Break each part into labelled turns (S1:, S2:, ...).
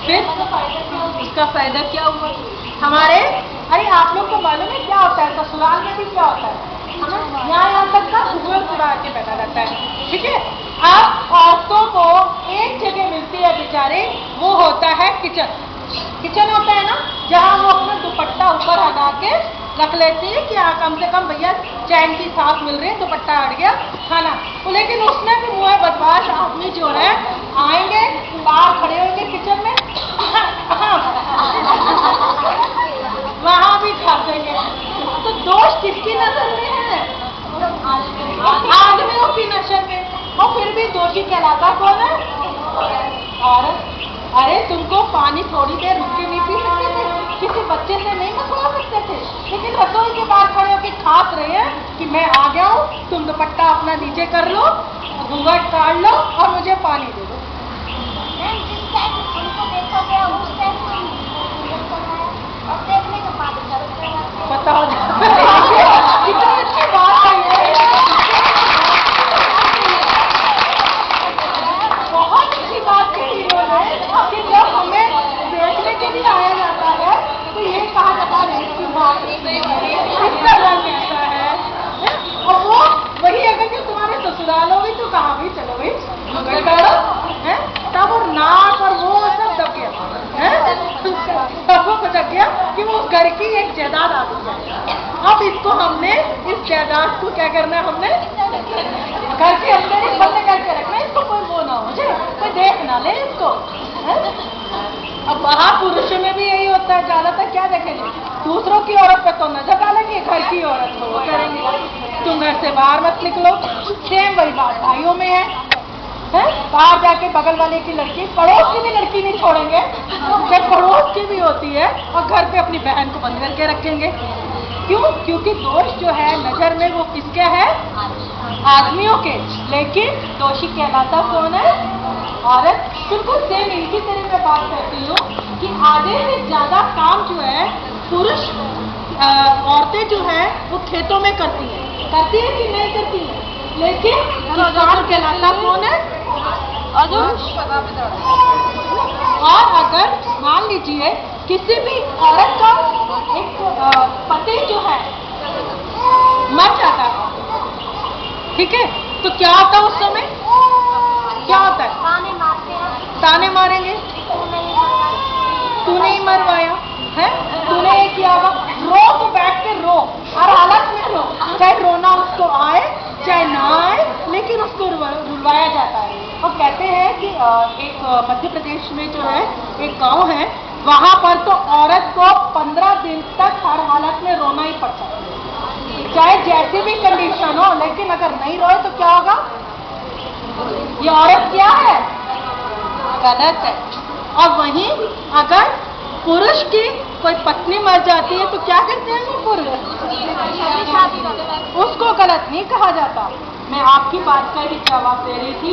S1: फिर इसका फायदा क्या हुआ हमारे? अरे आप लोग को मालूम है क्या होता है ससुराल में भी क्या होता है? हमें यहाँ तक का हुए उड़ा के बैठा रहता है। ठीक है, अब औरतों को एक जगह मिलती है बेचारे, वो होता है किचन। किचन होता है ना, जहाँ वो अपना दुपट्टा ऊपर हटा के रख लेती है कि हाँ कम से कम भैया चैन की सांस मिल रही है, दुपट्टा हट गया खाना। तो लेकिन उसमें भी मुँह बदमाश आदमी जो है आएंगे, बाहर खड़े होंगे किचन में वहाँ भी खा देंगे। तो दोष किसकी नजर में है? आदमियों की नजर में। और फिर भी दोषी कहलाता कौन है? औरत। अरे तुमको पानी थोड़ी देर रुक के नहीं पी सकते थे? किसी बच्चे से नहीं मंगवा सकते थे? लेकिन रसोई के बाहर खड़े होकर खास रहे हैं कि मैं आ गया हूँ, तुम दुपट्टा अपना नीचे कर लो, घूंघट काट लो और मुझे पानी दे दो। बताओ कितनी अच्छी बात है ये, बहुत अच्छी बात कही इन्होंने कि जब हमें बेचने के लिए आया जाता है तो ये कहा जाता है कि बात इसका रंग ऐसा है। और वो वही अगर जो तुम्हारे ससुराल होगी तो कहा भी चलो भाई करो है, तब और नाक और वो सब दब गया है, सबको दब गया कि वो उस घर की एक जायदाद आ गई है। अब इसको हमने इस जायदाद को क्या करना है, हमने घर के अंदर ही बंद करके रखना है, इसको कोई वो ना हो जाए, कोई देख ना ले इसको है? अब बाहर पुरुषों में भी यही होता है, ज्यादातर क्या देखेंगे, दूसरों की औरत पे तो नजर डालेंगे, घर की औरत को वो करेंगे, तुम घर से बाहर मत निकलो। सेम वही बात भाइयों में है? बाहर जाके बगल वाले की लड़की, पड़ोस की भी लड़की नहीं छोड़ेंगे, जब पड़ोस की भी होती है, और घर पे अपनी बहन को बंद करके रखेंगे। क्यों? क्योंकि दोष जो है नजर में वो किसके है? आदमियों के। लेकिन दोषी कहलाता कौन है? औरत। बिल्कुल सेम इनकी तरह मैं बात करती हूँ कि आधे से ज्यादा काम जो है पुरुष औरतें जो है वो खेतों में करती है कि नहीं करती है, लेकिन किसान कहलाता कौन है? और अगर मान लीजिए किसी भी औरत का एक पति जो है मर जाता है, ठीक है, तो क्या होता है उस समय? क्या होता है? ताने मारेंगे, तूने ही मरवाया है, तूने ये किया होगा। रो तो बैठ के रो, हर हालत में रो, चाहे रोना उसको आए चाहे ना आए, लेकिन उसको रुलवाया जाता है। और कहते हैं कि एक मध्य प्रदेश में जो है एक गांव है, वहां पर तो औरत को 15 दिन तक हर हालत में रोना ही पड़ता है, चाहे जैसी भी कंडीशन हो, लेकिन अगर नहीं रोए तो क्या होगा? ये औरत क्या है? गलत है। और वहीं अगर पुरुष की कोई पत्नी मर जाती है तो क्या करते हैं वो पुरुष? उसको गलत नहीं कहा जाता। मैं आपकी बात का ही जवाब दे रही थी।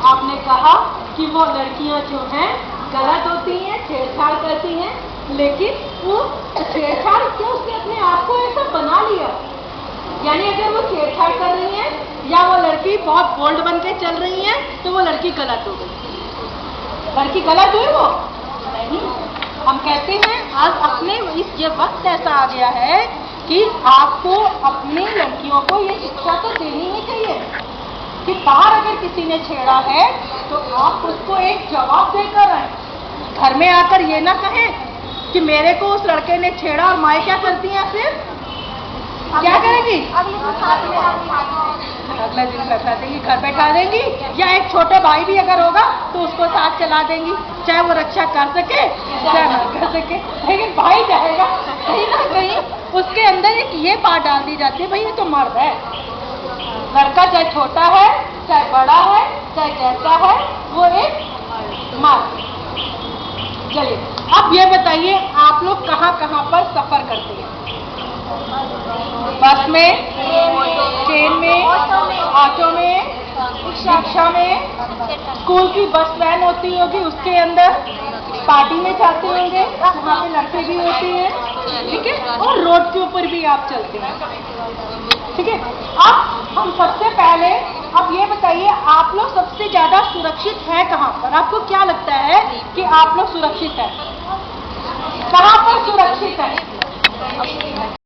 S1: आपने कहा कि वो लड़कियां जो हैं गलत होती हैं, छेड़छाड़ करती हैं, लेकिन वो छेड़छाड़ क्यों? उसने अपने आप को ऐसा बना लिया, यानी अगर वो छेड़छाड़ कर रही है या वो लड़की बहुत बोल्ड बन के चल रही है तो वो लड़की गलत हो गई। लड़की गलत हुई वो नहीं। हम कहते हैं आज अपने ये वक्त ऐसा आ गया है कि आपको अपनी लड़कियों को ये शिक्षा तो देनी ही चाहिए कि बाहर अगर किसी ने छेड़ा है तो आप उसको एक जवाब देकर आए। घर में आकर ये ना कहें कि मेरे को उस लड़के ने छेड़ा, और माए क्या करती हैं फिर? क्या करेंगी? अगले दिन बैठा देंगी, घर बैठा देंगी, या एक छोटे भाई भी अगर होगा तो उसको साथ चला देंगी, चाहे वो रक्षा कर सके चाहे ना कर सके, लेकिन भाई जाएगा कहीं ना कहीं। उसके अंदर एक ये बात डाल दी जाती है, भाई ये तो मर्द है, लड़का चाहे छोटा है चाहे बड़ा है चाहे जैसा है वो एक मर्द। चलिए अब ये बताइए आप लोग कहाँ कहाँ पर सफर करते हैं? बस में, ट्रेन में, ऑटो में, रिक्शा में, स्कूल की बस वैन होती होगी उसके अंदर, पार्टी में जाते होंगे वहाँ पे लड़के भी होते हैं, ठीक है, और रोड के ऊपर भी आप चलते हैं, ठीक है। अब हम सबसे पहले अब ये बताइए आप लोग सबसे ज्यादा सुरक्षित है कहाँ पर? आपको क्या लगता है कि आप लोग सुरक्षित है? कहाँ पर सुरक्षित है?